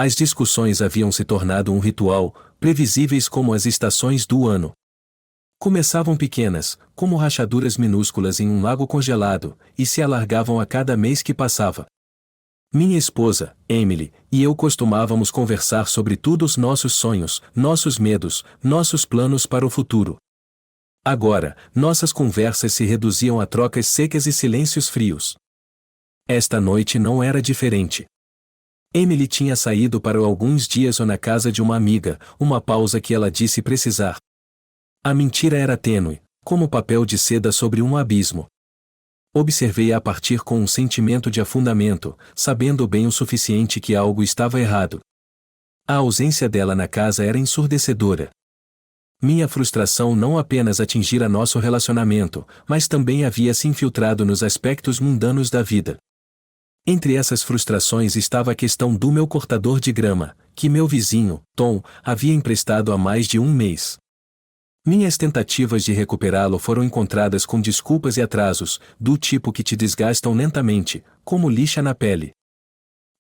As discussões haviam se tornado um ritual, previsíveis como as estações do ano. Começavam pequenas, como rachaduras minúsculas em um lago congelado, e se alargavam a cada mês que passava. Minha esposa, Emily, e eu costumávamos conversar sobre tudo os nossos sonhos, nossos medos, nossos planos para o futuro. Agora, nossas conversas se reduziam a trocas secas e silêncios frios. Esta noite não era diferente. Emily tinha saído para alguns dias na casa de uma amiga, uma pausa que ela disse precisar. A mentira era tênue, como papel de seda sobre um abismo. Observei-a a partir com um sentimento de afundamento, sabendo bem o suficiente que algo estava errado. A ausência dela na casa era ensurdecedora. Minha frustração não apenas atingira nosso relacionamento, mas também havia se infiltrado nos aspectos mundanos da vida. Entre essas frustrações estava a questão do meu cortador de grama, que meu vizinho, Tom, havia emprestado há mais de um mês. Minhas tentativas de recuperá-lo foram encontradas com desculpas e atrasos, do tipo que te desgastam lentamente, como lixa na pele.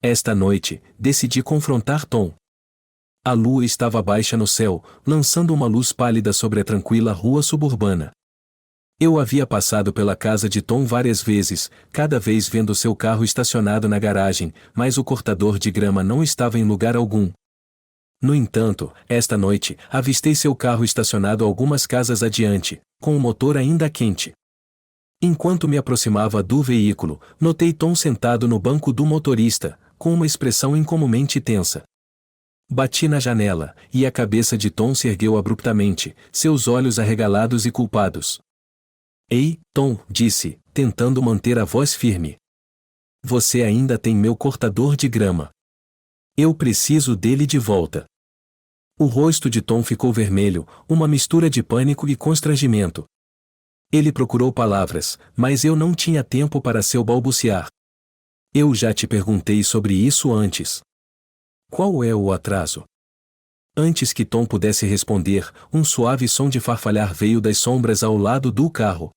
Esta noite, decidi confrontar Tom. A lua estava baixa no céu, lançando uma luz pálida sobre a tranquila rua suburbana. Eu havia passado pela casa de Tom várias vezes, cada vez vendo seu carro estacionado na garagem, mas o cortador de grama não estava em lugar algum. No entanto, esta noite, avistei seu carro estacionado algumas casas adiante, com o motor ainda quente. Enquanto me aproximava do veículo, notei Tom sentado no banco do motorista, com uma expressão incomumente tensa. Bati na janela, e a cabeça de Tom se ergueu abruptamente, seus olhos arregalados e culpados. Ei, Tom, disse, tentando manter a voz firme. Você ainda tem meu cortador de grama. Eu preciso dele de volta. O rosto de Tom ficou vermelho, uma mistura de pânico e constrangimento. Ele procurou palavras, mas eu não tinha tempo para seu balbuciar. Eu já te perguntei sobre isso antes. Qual é o atraso? Antes que Tom pudesse responder, um suave som de farfalhar veio das sombras ao lado do carro.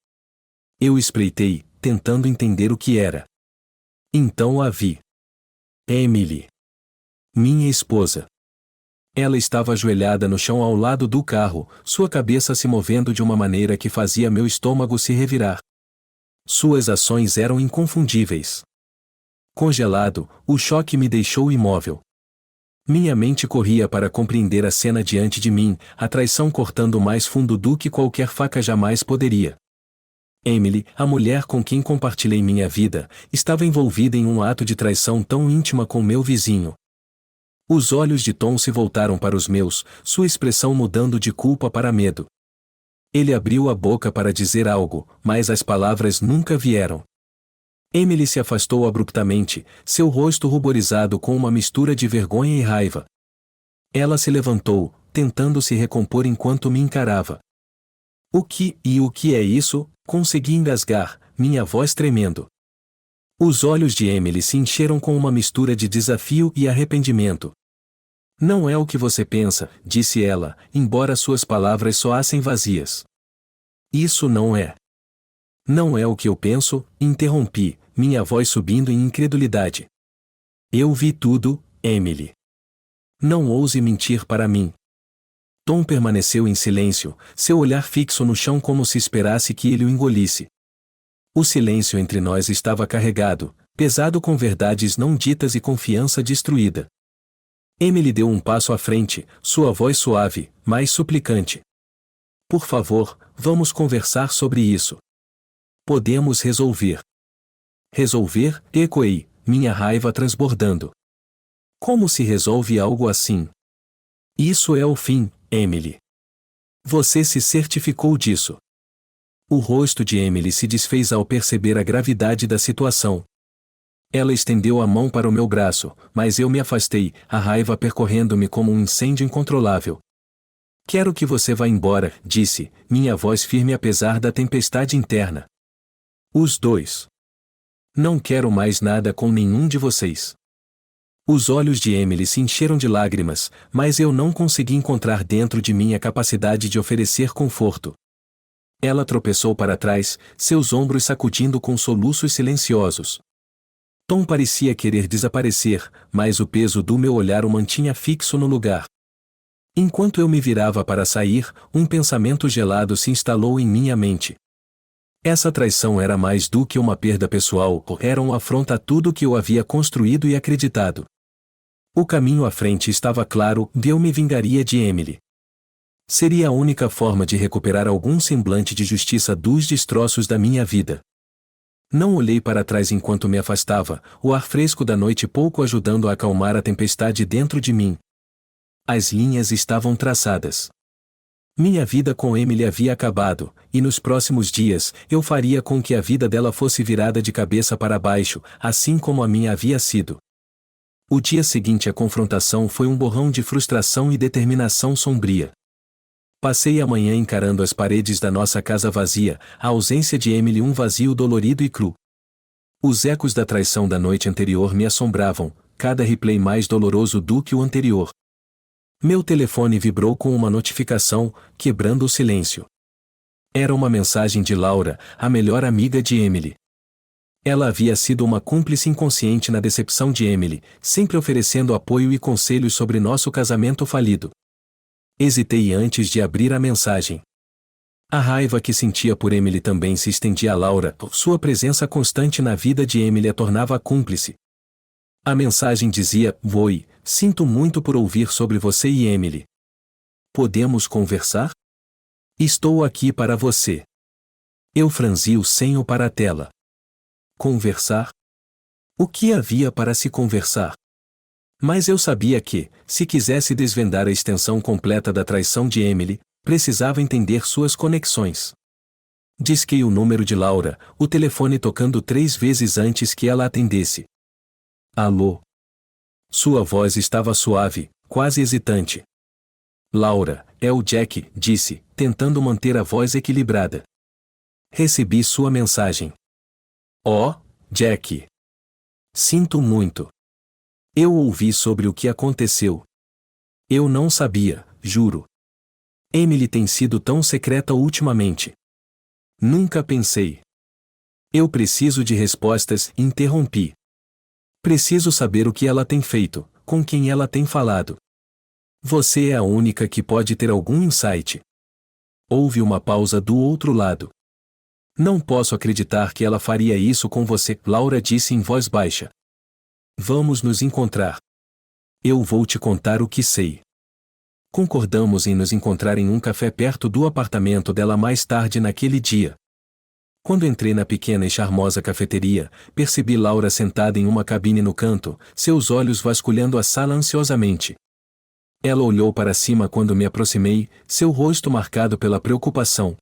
Eu espreitei, tentando entender o que era. Então a vi. Emily. Minha esposa. Ela estava ajoelhada no chão ao lado do carro, sua cabeça se movendo de uma maneira que fazia meu estômago se revirar. Suas ações eram inconfundíveis. Congelado, o choque me deixou imóvel. Minha mente corria para compreender a cena diante de mim, a traição cortando mais fundo do que qualquer faca jamais poderia. Emily, a mulher com quem compartilhei minha vida, estava envolvida em um ato de traição tão íntima com meu vizinho. Os olhos de Tom se voltaram para os meus, sua expressão mudando de culpa para medo. Ele abriu a boca para dizer algo, mas as palavras nunca vieram. Emily se afastou abruptamente, seu rosto ruborizado com uma mistura de vergonha e raiva. Ela se levantou, tentando se recompor enquanto me encarava. O que é isso? Consegui engasgar, minha voz tremendo. Os olhos de Emily se encheram com uma mistura de desafio e arrependimento. Não é o que você pensa, disse ela, embora suas palavras soassem vazias. Isso não é. Não é o que eu penso, interrompi, minha voz subindo em incredulidade. Eu vi tudo, Emily. Não ouse mentir para mim. Tom permaneceu em silêncio, seu olhar fixo no chão como se esperasse que ele o engolisse. O silêncio entre nós estava carregado, pesado com verdades não ditas e confiança destruída. Emily deu um passo à frente, sua voz suave, mas suplicante. Por favor, vamos conversar sobre isso. Podemos resolver. Resolver? Ecoei, minha raiva transbordando. Como se resolve algo assim? Isso é o fim, Emily. Você se certificou disso. O rosto de Emily se desfez ao perceber a gravidade da situação. Ela estendeu a mão para o meu braço, mas eu me afastei, a raiva percorrendo-me como um incêndio incontrolável. Quero que você vá embora, disse, minha voz firme apesar da tempestade interna. Os dois. Não quero mais nada com nenhum de vocês. Os olhos de Emily se encheram de lágrimas, mas eu não consegui encontrar dentro de mim a capacidade de oferecer conforto. Ela tropeçou para trás, seus ombros sacudindo com soluços silenciosos. Tom parecia querer desaparecer, mas o peso do meu olhar o mantinha fixo no lugar. Enquanto eu me virava para sair, um pensamento gelado se instalou em minha mente. Essa traição era mais do que uma perda pessoal, era uma afronta a tudo que eu havia construído e acreditado. O caminho à frente estava claro, e eu me vingaria de Emily. Seria a única forma de recuperar algum semblante de justiça dos destroços da minha vida. Não olhei para trás enquanto me afastava, o ar fresco da noite pouco ajudando a acalmar a tempestade dentro de mim. As linhas estavam traçadas. Minha vida com Emily havia acabado, e nos próximos dias, eu faria com que a vida dela fosse virada de cabeça para baixo, assim como a minha havia sido. O dia seguinte à confrontação foi um borrão de frustração e determinação sombria. Passei a manhã encarando as paredes da nossa casa vazia, a ausência de Emily um vazio dolorido e cru. Os ecos da traição da noite anterior me assombravam, cada replay mais doloroso do que o anterior. Meu telefone vibrou com uma notificação, quebrando o silêncio. Era uma mensagem de Laura, a melhor amiga de Emily. Ela havia sido uma cúmplice inconsciente na decepção de Emily, sempre oferecendo apoio e conselhos sobre nosso casamento falido. Hesitei antes de abrir a mensagem. A raiva que sentia por Emily também se estendia a Laura, sua presença constante na vida de Emily a tornava cúmplice. A mensagem dizia: "Voi, sinto muito por ouvir sobre você e Emily. Podemos conversar? Estou aqui para você." Eu franzi o senho para a tela. Conversar? O que havia para se conversar? Mas eu sabia que, se quisesse desvendar a extensão completa da traição de Emily, precisava entender suas conexões. Disquei o número de Laura, o telefone tocando 3 vezes antes que ela atendesse. Alô? Sua voz estava suave, quase hesitante. Laura, é o Jack, disse, tentando manter a voz equilibrada. Recebi sua mensagem. Oh, Jack. Sinto muito. Eu ouvi sobre o que aconteceu. Eu não sabia, juro. Emily tem sido tão secreta ultimamente. Nunca pensei. Eu preciso de respostas, interrompi. Preciso saber o que ela tem feito, com quem ela tem falado. Você é a única que pode ter algum insight. Houve uma pausa do outro lado. Não posso acreditar que ela faria isso com você, Laura disse em voz baixa. Vamos nos encontrar. Eu vou te contar o que sei. Concordamos em nos encontrar em um café perto do apartamento dela mais tarde naquele dia. Quando entrei na pequena e charmosa cafeteria, percebi Laura sentada em uma cabine no canto, seus olhos vasculhando a sala ansiosamente. Ela olhou para cima quando me aproximei, seu rosto marcado pela preocupação.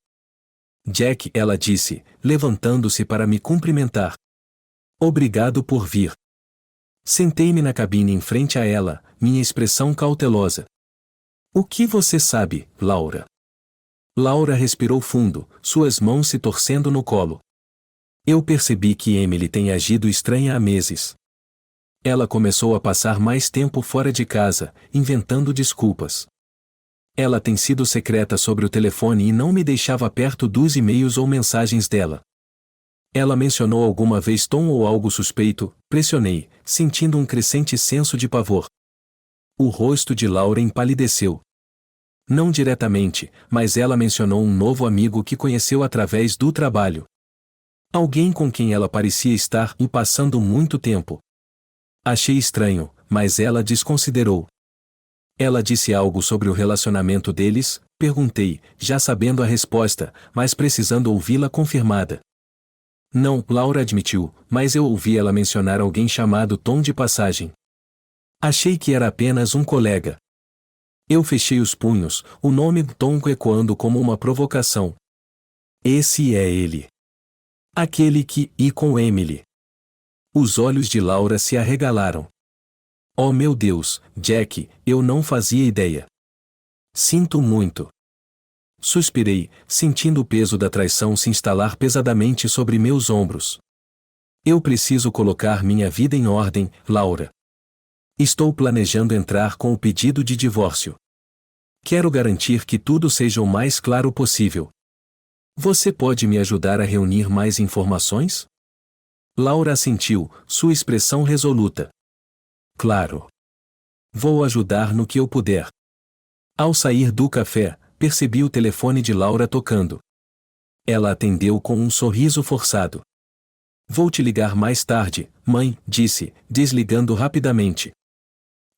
Jack, ela disse, levantando-se para me cumprimentar. Obrigado por vir. Sentei-me na cabine em frente a ela, minha expressão cautelosa. O que você sabe, Laura? Laura respirou fundo, suas mãos se torcendo no colo. Eu percebi que Emily tem agido estranha há meses. Ela começou a passar mais tempo fora de casa, inventando desculpas. Ela tem sido secreta sobre o telefone e não me deixava perto dos e-mails ou mensagens dela. Ela mencionou alguma vez Tom ou algo suspeito, pressionei, sentindo um crescente senso de pavor. O rosto de Laura empalideceu. Não diretamente, mas ela mencionou um novo amigo que conheceu através do trabalho. Alguém com quem ela parecia estar passando muito tempo. Achei estranho, mas ela desconsiderou. Ela disse algo sobre o relacionamento deles? Perguntei, já sabendo a resposta, mas precisando ouvi-la confirmada. Não, Laura admitiu, mas eu ouvi ela mencionar alguém chamado Tom de passagem. Achei que era apenas um colega. Eu fechei os punhos, o nome Tom ecoando como uma provocação. Esse é ele. Aquele que ia com Emily. Os olhos de Laura se arregalaram. Oh meu Deus, Jack, eu não fazia ideia. Sinto muito. Suspirei, sentindo o peso da traição se instalar pesadamente sobre meus ombros. Eu preciso colocar minha vida em ordem, Laura. Estou planejando entrar com o pedido de divórcio. Quero garantir que tudo seja o mais claro possível. Você pode me ajudar a reunir mais informações? Laura assentiu, sua expressão resoluta. Claro. Vou ajudar no que eu puder. Ao sair do café, percebi o telefone de Laura tocando. Ela atendeu com um sorriso forçado. Vou te ligar mais tarde, mãe, disse, desligando rapidamente.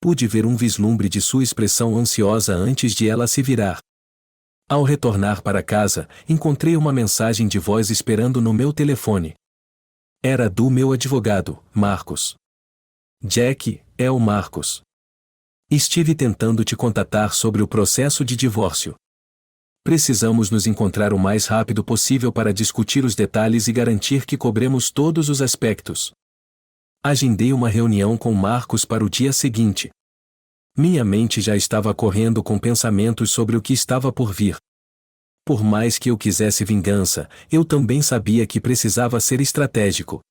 Pude ver um vislumbre de sua expressão ansiosa antes de ela se virar. Ao retornar para casa, encontrei uma mensagem de voz esperando no meu telefone. Era do meu advogado, Marcos. Jack, é o Marcos. Estive tentando te contatar sobre o processo de divórcio. Precisamos nos encontrar o mais rápido possível para discutir os detalhes e garantir que cobremos todos os aspectos. Agendei uma reunião com Marcos para o dia seguinte. Minha mente já estava correndo com pensamentos sobre o que estava por vir. Por mais que eu quisesse vingança, eu também sabia que precisava ser estratégico.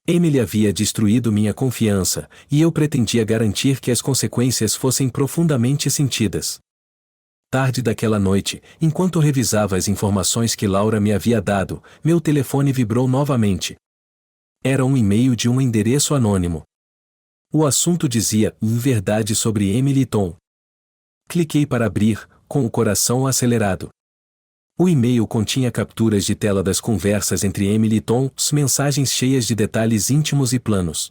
Emily havia destruído minha confiança, e eu pretendia garantir que as consequências fossem profundamente sentidas. Tarde daquela noite, enquanto revisava as informações que Laura me havia dado, meu telefone vibrou novamente. Era um e-mail de um endereço anônimo. O assunto dizia, em verdade sobre Emily e Tom. Cliquei para abrir, com o coração acelerado. O e-mail continha capturas de tela das conversas entre Emily e Tom, mensagens cheias de detalhes íntimos e planos.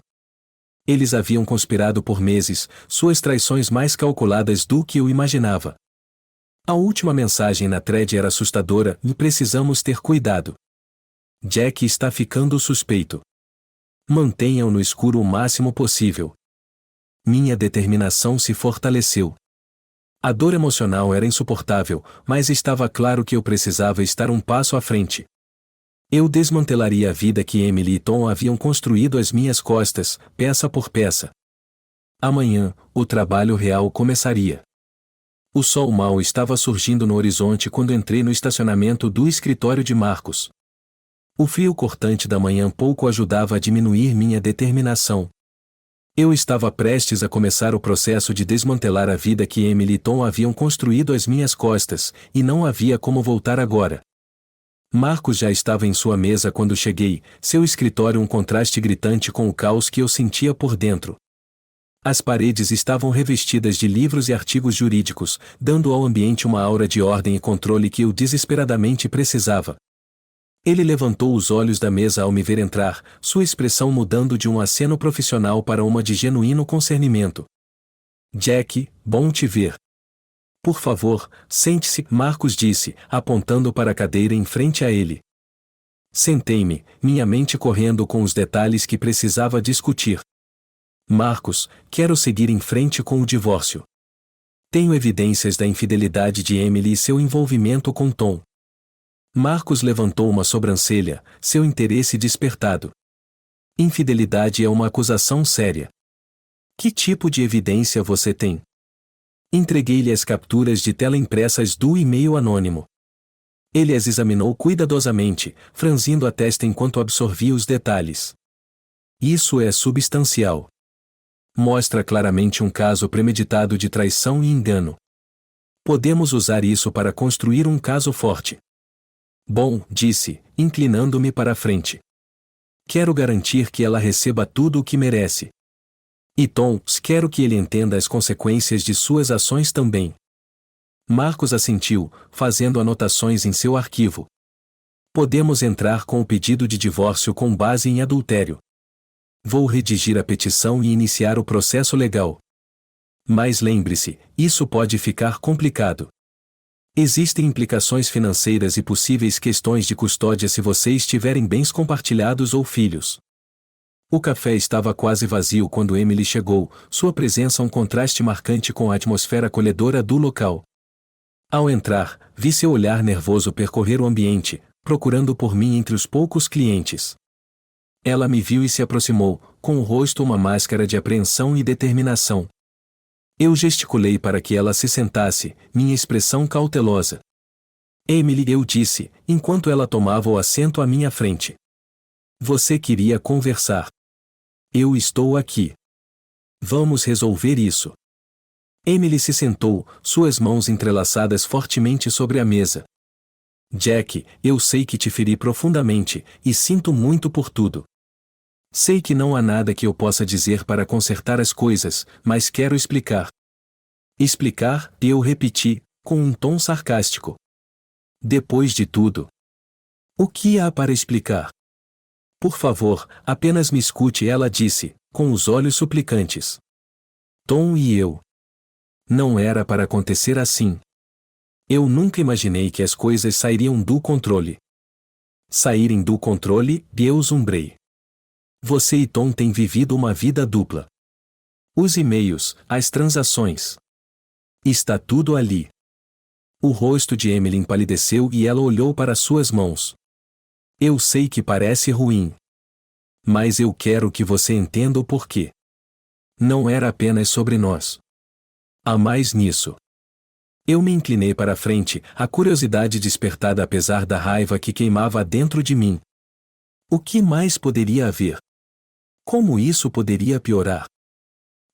Eles haviam conspirado por meses, suas traições mais calculadas do que eu imaginava. A última mensagem na thread era assustadora, e precisamos ter cuidado. Jack está ficando suspeito. Mantenha-o no escuro o máximo possível. Minha determinação se fortaleceu. A dor emocional era insuportável, mas estava claro que eu precisava estar um passo à frente. Eu desmantelaria a vida que Emily e Tom haviam construído às minhas costas, peça por peça. Amanhã, o trabalho real começaria. O sol mau estava surgindo no horizonte quando entrei no estacionamento do escritório de Marcos. O frio cortante da manhã pouco ajudava a diminuir minha determinação. Eu estava prestes a começar o processo de desmantelar a vida que Emily e Tom haviam construído às minhas costas, e não havia como voltar agora. Marcos já estava em sua mesa quando cheguei, seu escritório um contraste gritante com o caos que eu sentia por dentro. As paredes estavam revestidas de livros e artigos jurídicos, dando ao ambiente uma aura de ordem e controle que eu desesperadamente precisava. Ele levantou os olhos da mesa ao me ver entrar, sua expressão mudando de um aceno profissional para uma de genuíno concernimento. Jack, bom te ver. Por favor, sente-se, Marcos disse, apontando para a cadeira em frente a ele. Sentei-me, minha mente correndo com os detalhes que precisava discutir. Marcos, quero seguir em frente com o divórcio. Tenho evidências da infidelidade de Emily e seu envolvimento com Tom. Marcos levantou uma sobrancelha, seu interesse despertado. Infidelidade é uma acusação séria. Que tipo de evidência você tem? Entreguei-lhe as capturas de tela impressas do e-mail anônimo. Ele as examinou cuidadosamente, franzindo a testa enquanto absorvia os detalhes. Isso é substancial. Mostra claramente um caso premeditado de traição e engano. Podemos usar isso para construir um caso forte. Bom, disse, inclinando-me para a frente. Quero garantir que ela receba tudo o que merece. E Tom, quero que ele entenda as consequências de suas ações também. Marcos assentiu, fazendo anotações em seu arquivo. Podemos entrar com o pedido de divórcio com base em adultério. Vou redigir a petição e iniciar o processo legal. Mas lembre-se, isso pode ficar complicado. Existem implicações financeiras e possíveis questões de custódia se vocês tiverem bens compartilhados ou filhos. O café estava quase vazio quando Emily chegou, sua presença um contraste marcante com a atmosfera acolhedora do local. Ao entrar, vi seu olhar nervoso percorrer o ambiente, procurando por mim entre os poucos clientes. Ela me viu e se aproximou, com o rosto uma máscara de apreensão e determinação. Eu gesticulei para que ela se sentasse, minha expressão cautelosa. Emily, eu disse, enquanto ela tomava o assento à minha frente. Você queria conversar. Eu estou aqui. Vamos resolver isso. Emily se sentou, suas mãos entrelaçadas fortemente sobre a mesa. Jack, eu sei que te feri profundamente, e sinto muito por tudo. Sei que não há nada que eu possa dizer para consertar as coisas, mas quero explicar. Explicar, eu repeti, com um tom sarcástico. Depois de tudo, o que há para explicar? Por favor, apenas me escute, ela disse, com os olhos suplicantes. Tom e eu. Não era para acontecer assim. Eu nunca imaginei que as coisas sairiam do controle. Saírem do controle, eu zumbrei. Você e Tom têm vivido uma vida dupla. Os e-mails, as transações. Está tudo ali. O rosto de Emily empalideceu e ela olhou para suas mãos. Eu sei que parece ruim. Mas eu quero que você entenda o porquê. Não era apenas sobre nós. Há mais nisso. Eu me inclinei para a frente, a curiosidade despertada apesar da raiva que queimava dentro de mim. O que mais poderia haver? Como isso poderia piorar?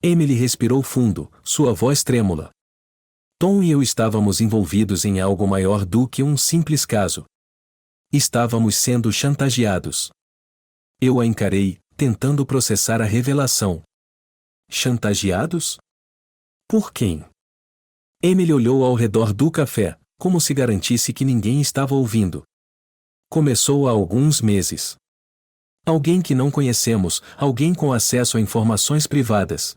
Emily respirou fundo, sua voz trêmula. Tom e eu estávamos envolvidos em algo maior do que um simples caso. Estávamos sendo chantageados. Eu a encarei, tentando processar a revelação. Chantageados? Por quem? Emily olhou ao redor do café, como se garantisse que ninguém estava ouvindo. Começou há alguns meses. Alguém que não conhecemos, alguém com acesso a informações privadas.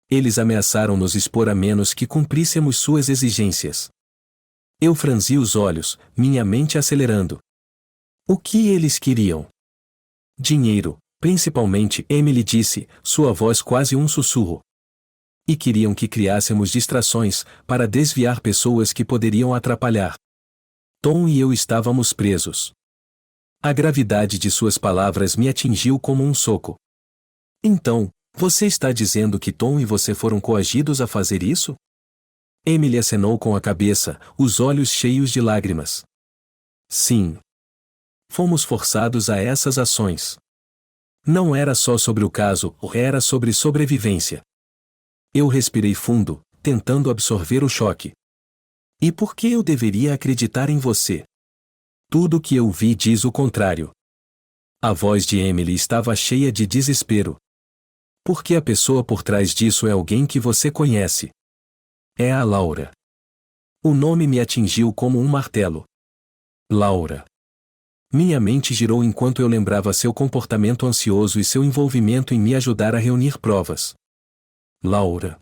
Eles ameaçaram nos expor a menos que cumpríssemos suas exigências. Eu franzi os olhos, minha mente acelerando. O que eles queriam? Dinheiro, principalmente, Emily disse, sua voz quase um sussurro. E queriam que criássemos distrações, para desviar pessoas que poderiam atrapalhar. Tom e eu estávamos presos. A gravidade de suas palavras me atingiu como um soco. Então, você está dizendo que Tom e você foram coagidos a fazer isso? Emily acenou com a cabeça, os olhos cheios de lágrimas. Sim. Fomos forçados a essas ações. Não era só sobre o caso, era sobre sobrevivência. Eu respirei fundo, tentando absorver o choque. E por que eu deveria acreditar em você? Tudo que eu vi diz o contrário. A voz de Emily estava cheia de desespero. Porque a pessoa por trás disso é alguém que você conhece. É a Laura. O nome me atingiu como um martelo. Laura. Minha mente girou enquanto eu lembrava seu comportamento ansioso e seu envolvimento em me ajudar a reunir provas. Laura.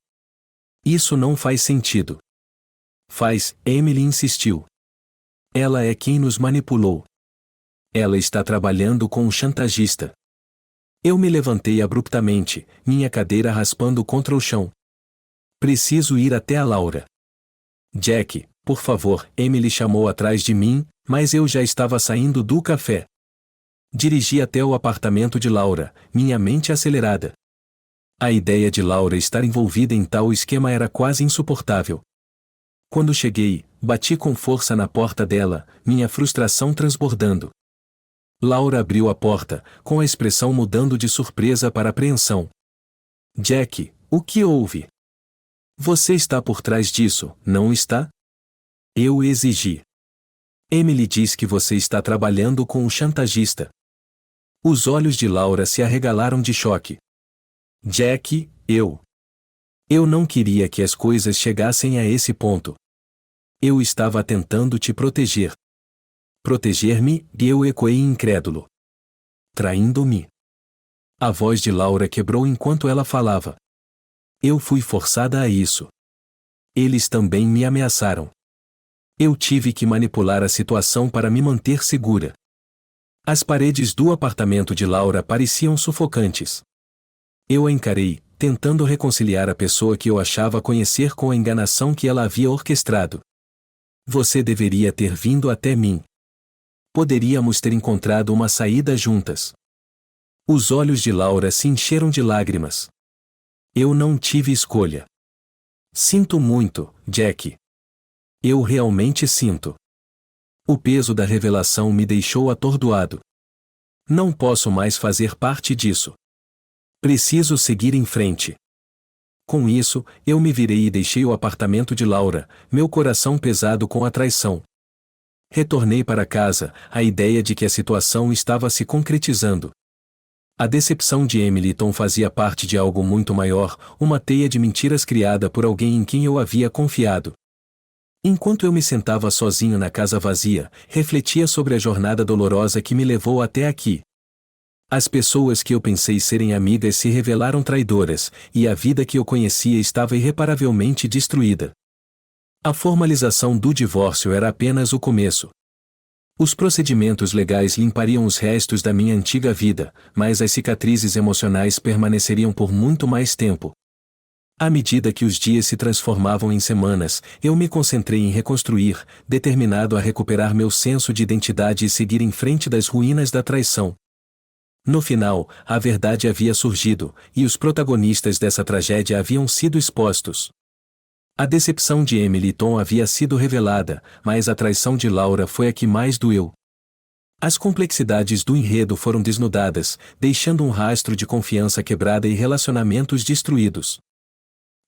Isso não faz sentido. Faz, Emily insistiu. Ela é quem nos manipulou. Ela está trabalhando com um chantagista. Eu me levantei abruptamente, minha cadeira raspando contra o chão. Preciso ir até a Laura. Jack, por favor, Emily chamou atrás de mim, mas eu já estava saindo do café. Dirigi até o apartamento de Laura, minha mente acelerada. A ideia de Laura estar envolvida em tal esquema era quase insuportável. Quando cheguei, bati com força na porta dela, minha frustração transbordando. Laura abriu a porta, com a expressão mudando de surpresa para apreensão. Jack, o que houve? Você está por trás disso, não está? Eu exigi. Emily diz que você está trabalhando com um chantagista. Os olhos de Laura se arregalaram de choque. Jack, eu não queria que as coisas chegassem a esse ponto. Eu estava tentando te proteger. Proteger-me, eu ecoei incrédulo. Traindo-me. A voz de Laura quebrou enquanto ela falava. Eu fui forçada a isso. Eles também me ameaçaram. Eu tive que manipular a situação para me manter segura. As paredes do apartamento de Laura pareciam sufocantes. Eu a encarei, tentando reconciliar a pessoa que eu achava conhecer com a enganação que ela havia orquestrado. Você deveria ter vindo até mim. Poderíamos ter encontrado uma saída juntas. Os olhos de Laura se encheram de lágrimas. Eu não tive escolha. Sinto muito, Jack. Eu realmente sinto. O peso da revelação me deixou atordoado. Não posso mais fazer parte disso. Preciso seguir em frente. Com isso, eu me virei e deixei o apartamento de Laura, meu coração pesado com a traição. Retornei para casa, a ideia de que a situação estava se concretizando. A decepção de Emily Tom fazia parte de algo muito maior, uma teia de mentiras criada por alguém em quem eu havia confiado. Enquanto eu me sentava sozinho na casa vazia, refletia sobre a jornada dolorosa que me levou até aqui. As pessoas que eu pensei serem amigas se revelaram traidoras, e a vida que eu conhecia estava irreparavelmente destruída. A formalização do divórcio era apenas o começo. Os procedimentos legais limpariam os restos da minha antiga vida, mas as cicatrizes emocionais permaneceriam por muito mais tempo. À medida que os dias se transformavam em semanas, eu me concentrei em reconstruir, determinado a recuperar meu senso de identidade e seguir em frente das ruínas da traição. No final, a verdade havia surgido, e os protagonistas dessa tragédia haviam sido expostos. A decepção de Emily Tom havia sido revelada, mas a traição de Laura foi a que mais doeu. As complexidades do enredo foram desnudadas, deixando um rastro de confiança quebrada e relacionamentos destruídos.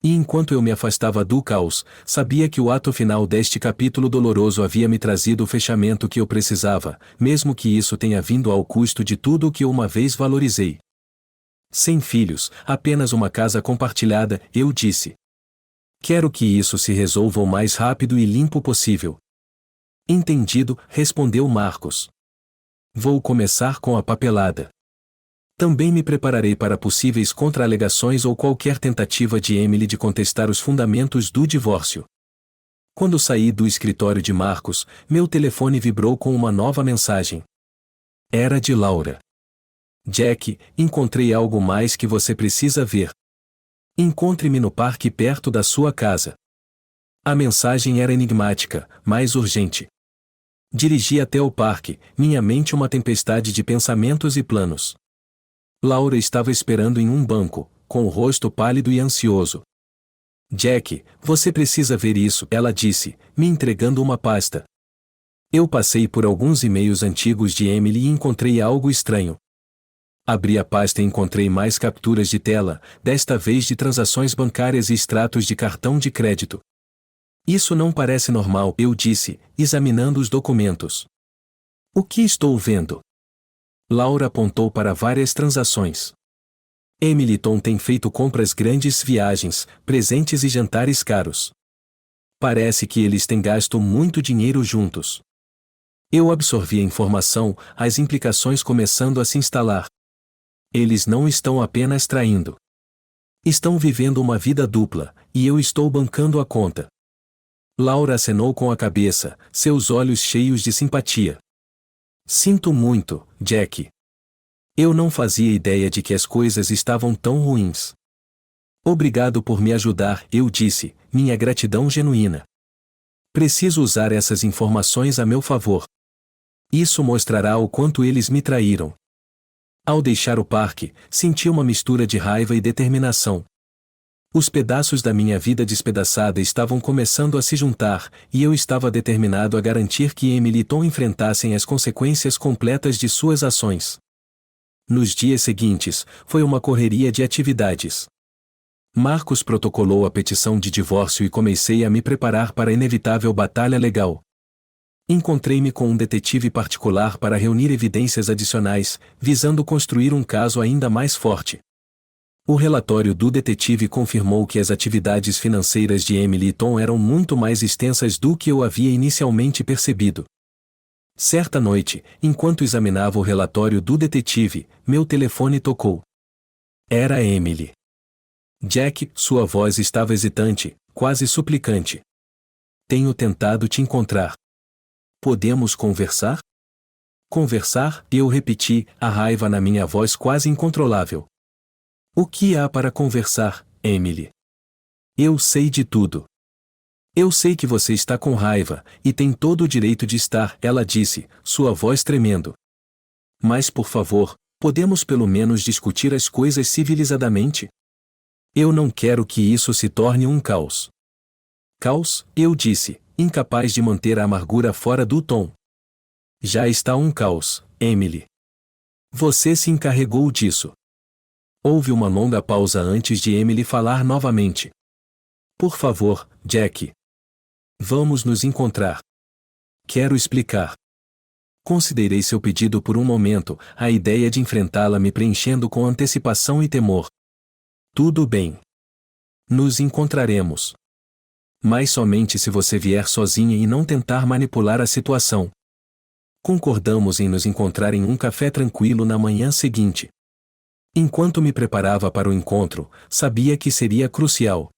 E enquanto eu me afastava do caos, sabia que o ato final deste capítulo doloroso havia me trazido o fechamento que eu precisava, mesmo que isso tenha vindo ao custo de tudo o que eu uma vez valorizei. Sem filhos, apenas uma casa compartilhada, eu disse. Quero que isso se resolva o mais rápido e limpo possível. Entendido, respondeu Marcos. Vou começar com a papelada. Também me prepararei para possíveis contra-alegações ou qualquer tentativa de Emily de contestar os fundamentos do divórcio. Quando saí do escritório de Marcos, meu telefone vibrou com uma nova mensagem. Era de Laura. Jack, encontrei algo mais que você precisa ver. Encontre-me no parque perto da sua casa. A mensagem era enigmática, mas urgente. Dirigi até o parque, minha mente uma tempestade de pensamentos e planos. Laura estava esperando em um banco, com o rosto pálido e ansioso. Jack, você precisa ver isso, ela disse, me entregando uma pasta. Eu passei por alguns e-mails antigos de Emily e encontrei algo estranho. Abri a pasta e encontrei mais capturas de tela, desta vez de transações bancárias e extratos de cartão de crédito. Isso não parece normal, eu disse, examinando os documentos. O que estou vendo? Laura apontou para várias transações. Emily Tom tem feito compras grandes, viagens, presentes e jantares caros. Parece que eles têm gasto muito dinheiro juntos. Eu absorvi a informação, as implicações começando a se instalar. Eles não estão apenas traindo. Estão vivendo uma vida dupla, e eu estou bancando a conta. Laura acenou com a cabeça, seus olhos cheios de simpatia. Sinto muito, Jack. Eu não fazia ideia de que as coisas estavam tão ruins. Obrigado por me ajudar, eu disse, minha gratidão genuína. Preciso usar essas informações a meu favor. Isso mostrará o quanto eles me traíram. Ao deixar o parque, senti uma mistura de raiva e determinação. Os pedaços da minha vida despedaçada estavam começando a se juntar, e eu estava determinado a garantir que Emily e Tom enfrentassem as consequências completas de suas ações. Nos dias seguintes, foi uma correria de atividades. Marcos protocolou a petição de divórcio e comecei a me preparar para a inevitável batalha legal. Encontrei-me com um detetive particular para reunir evidências adicionais, visando construir um caso ainda mais forte. O relatório do detetive confirmou que as atividades financeiras de Emily e Tom eram muito mais extensas do que eu havia inicialmente percebido. Certa noite, enquanto examinava o relatório do detetive, meu telefone tocou. Era Emily. Jack, sua voz estava hesitante, quase suplicante. Tenho tentado te encontrar. Podemos conversar? Conversar? Eu repeti, a raiva na minha voz quase incontrolável. O que há para conversar, Emily? Eu sei de tudo. Eu sei que você está com raiva, e tem todo o direito de estar, ela disse, sua voz tremendo. Mas por favor, podemos pelo menos discutir as coisas civilizadamente? Eu não quero que isso se torne um caos. Caos? Eu disse, incapaz de manter a amargura fora do tom. Já está um caos, Emily. Você se encarregou disso. Houve uma longa pausa antes de Emily falar novamente. Por favor, Jack. Vamos nos encontrar. Quero explicar. Considerei seu pedido por um momento, a ideia de enfrentá-la me preenchendo com antecipação e temor. Tudo bem. Nos encontraremos. Mas somente se você vier sozinha e não tentar manipular a situação. Concordamos em nos encontrar em um café tranquilo na manhã seguinte. Enquanto me preparava para o encontro, sabia que seria crucial.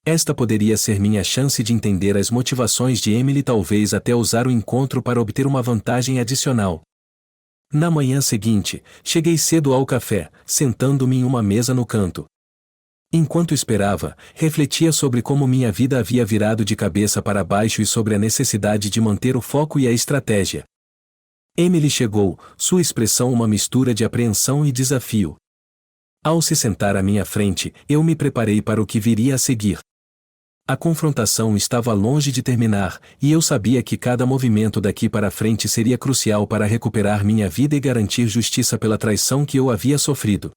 Esta poderia ser minha chance de entender as motivações de Emily, talvez até usar o encontro para obter uma vantagem adicional. Na manhã seguinte, cheguei cedo ao café, sentando-me em uma mesa no canto. Enquanto esperava, refletia sobre como minha vida havia virado de cabeça para baixo e sobre a necessidade de manter o foco e a estratégia. Emily chegou, sua expressão uma mistura de apreensão e desafio. Ao se sentar à minha frente, eu me preparei para o que viria a seguir. A confrontação estava longe de terminar, e eu sabia que cada movimento daqui para frente seria crucial para recuperar minha vida e garantir justiça pela traição que eu havia sofrido.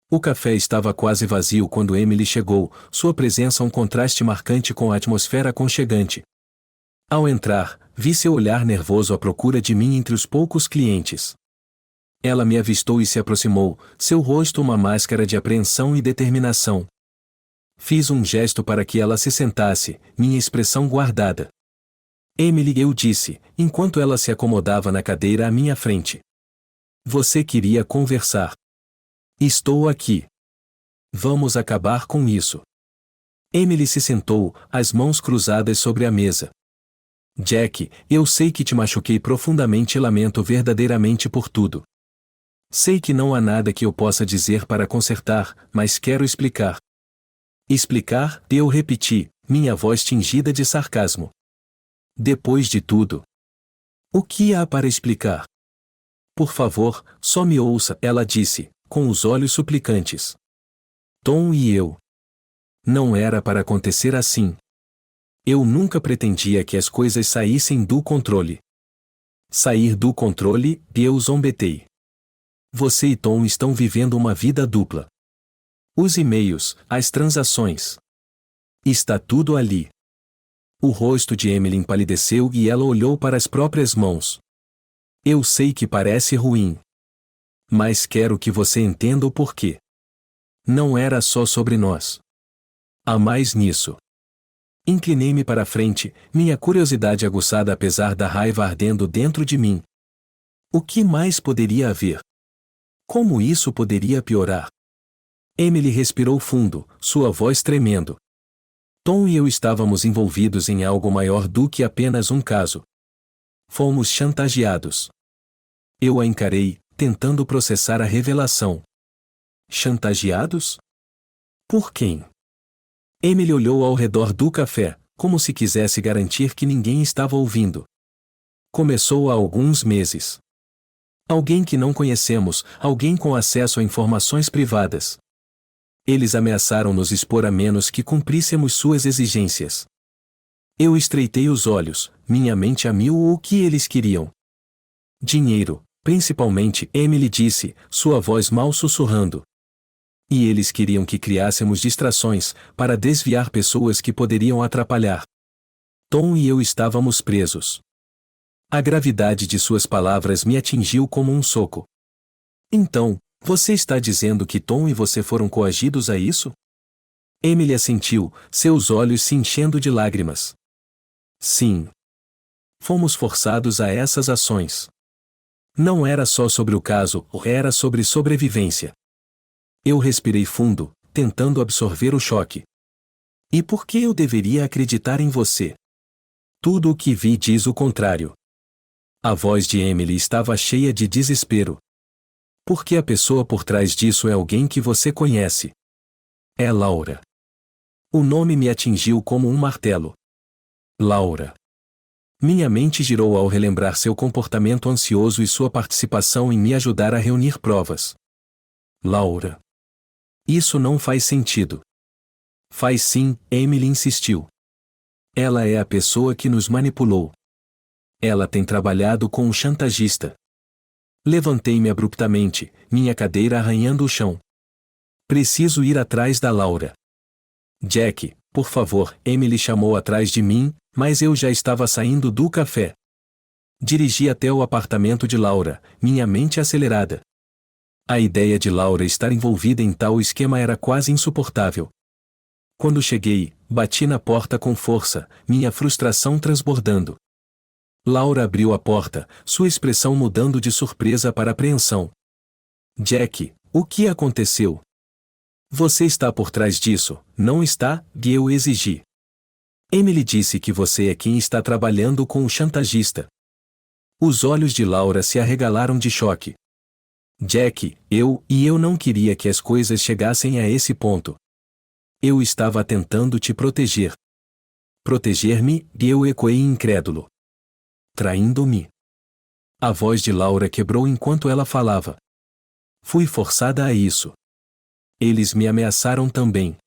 O café estava quase vazio quando Emily chegou, sua presença um contraste marcante com a atmosfera aconchegante. Ao entrar, vi seu olhar nervoso à procura de mim entre os poucos clientes. Ela me avistou e se aproximou, seu rosto uma máscara de apreensão e determinação. Fiz um gesto para que ela se sentasse, minha expressão guardada. Emily, eu disse, enquanto ela se acomodava na cadeira à minha frente. Você queria conversar. Estou aqui. Vamos acabar com isso. Emily se sentou, as mãos cruzadas sobre a mesa. Jack, eu sei que te machuquei profundamente e lamento verdadeiramente por tudo. Sei que não há nada que eu possa dizer para consertar, mas quero explicar. Explicar, eu repeti, minha voz tingida de sarcasmo. Depois de tudo. O que há para explicar? Por favor, só me ouça, ela disse, com os olhos suplicantes. Tom e eu. Não era para acontecer assim. Eu nunca pretendia que as coisas saíssem do controle. Sair do controle, eu zombetei. Você e Tom estão vivendo uma vida dupla. Os e-mails, as transações. Está tudo ali. O rosto de Emily empalideceu e ela olhou para as próprias mãos. Eu sei que parece ruim. Mas quero que você entenda o porquê. Não era só sobre nós. Há mais nisso. Inclinei-me para a frente, minha curiosidade aguçada apesar da raiva ardendo dentro de mim. O que mais poderia haver? Como isso poderia piorar? Emily respirou fundo, sua voz tremendo. Tom e eu estávamos envolvidos em algo maior do que apenas um caso. Fomos chantageados. Eu a encarei, tentando processar a revelação. Chantageados? Por quem? Emily olhou ao redor do café, como se quisesse garantir que ninguém estava ouvindo. Começou há alguns meses. Alguém que não conhecemos, alguém com acesso a informações privadas. Eles ameaçaram nos expor a menos que cumpríssemos suas exigências. Eu estreitei os olhos, minha mente a mil. O que eles queriam? Dinheiro, principalmente, Emily disse, sua voz mal sussurrando. E eles queriam que criássemos distrações, para desviar pessoas que poderiam atrapalhar. Tom e eu estávamos presos. A gravidade de suas palavras me atingiu como um soco. Então, você está dizendo que Tom e você foram coagidos a isso? Emily assentiu, seus olhos se enchendo de lágrimas. Sim. Fomos forçados a essas ações. Não era só sobre o caso, era sobre sobrevivência. Eu respirei fundo, tentando absorver o choque. E por que eu deveria acreditar em você? Tudo o que vi diz o contrário. A voz de Emily estava cheia de desespero. Porque a pessoa por trás disso é alguém que você conhece. É Laura. O nome me atingiu como um martelo. Laura. Minha mente girou ao relembrar seu comportamento ansioso e sua participação em me ajudar a reunir provas. Laura. Isso não faz sentido. Faz sim, Emily insistiu. Ela é a pessoa que nos manipulou. Ela tem trabalhado com um chantagista. Levantei-me abruptamente, minha cadeira arranhando o chão. Preciso ir atrás da Laura. Jack, por favor, Emily chamou atrás de mim, mas eu já estava saindo do café. Dirigi até o apartamento de Laura, minha mente acelerada. A ideia de Laura estar envolvida em tal esquema era quase insuportável. Quando cheguei, bati na porta com força, minha frustração transbordando. Laura abriu a porta, sua expressão mudando de surpresa para apreensão. Jack, o que aconteceu? Você está por trás disso, não está? Eu exigi. Emily disse que você é quem está trabalhando com o chantagista. Os olhos de Laura se arregalaram de choque. Jack, eu não queria que as coisas chegassem a esse ponto. Eu estava tentando te proteger. Proteger-me? Eu ecoei incrédulo. Traindo-me. A voz de Laura quebrou enquanto ela falava. Fui forçada a isso. Eles me ameaçaram também.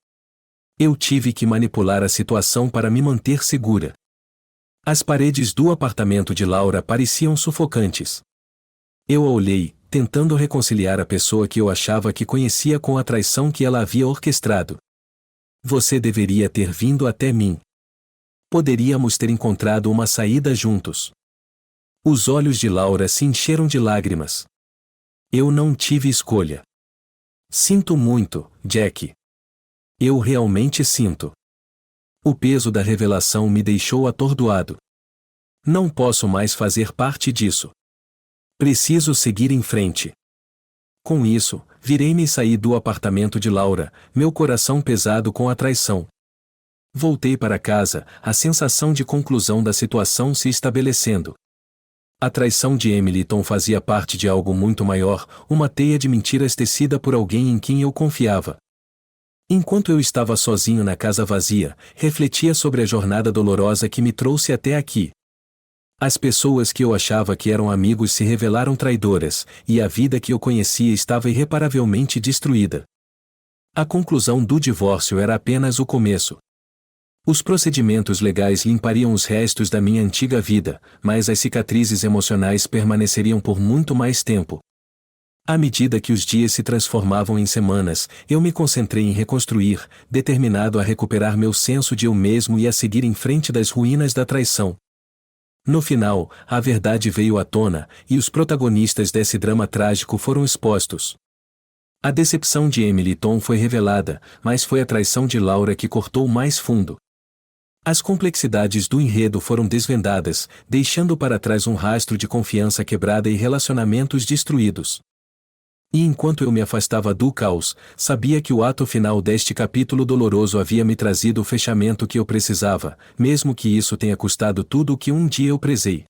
Eu tive que manipular a situação para me manter segura. As paredes do apartamento de Laura pareciam sufocantes. Eu a olhei, tentando reconciliar a pessoa que eu achava que conhecia com a traição que ela havia orquestrado. Você deveria ter vindo até mim. Poderíamos ter encontrado uma saída juntos. Os olhos de Laura se encheram de lágrimas. Eu não tive escolha. Sinto muito, Jack. Eu realmente sinto. O peso da revelação me deixou atordoado. Não posso mais fazer parte disso. Preciso seguir em frente. Com isso, virei-me e saí do apartamento de Laura, meu coração pesado com a traição. Voltei para casa, a sensação de conclusão da situação se estabelecendo. A traição de Emily Tom fazia parte de algo muito maior, uma teia de mentiras tecida por alguém em quem eu confiava. Enquanto eu estava sozinho na casa vazia, refletia sobre a jornada dolorosa que me trouxe até aqui. As pessoas que eu achava que eram amigos se revelaram traidoras, e a vida que eu conhecia estava irreparavelmente destruída. A conclusão do divórcio era apenas o começo. Os procedimentos legais limpariam os restos da minha antiga vida, mas as cicatrizes emocionais permaneceriam por muito mais tempo. À medida que os dias se transformavam em semanas, eu me concentrei em reconstruir, determinado a recuperar meu senso de eu mesmo e a seguir em frente das ruínas da traição. No final, a verdade veio à tona, e os protagonistas desse drama trágico foram expostos. A decepção de Emily Tom foi revelada, mas foi a traição de Laura que cortou mais fundo. As complexidades do enredo foram desvendadas, deixando para trás um rastro de confiança quebrada e relacionamentos destruídos. E enquanto eu me afastava do caos, sabia que o ato final deste capítulo doloroso havia me trazido o fechamento que eu precisava, mesmo que isso tenha custado tudo o que um dia eu prezei.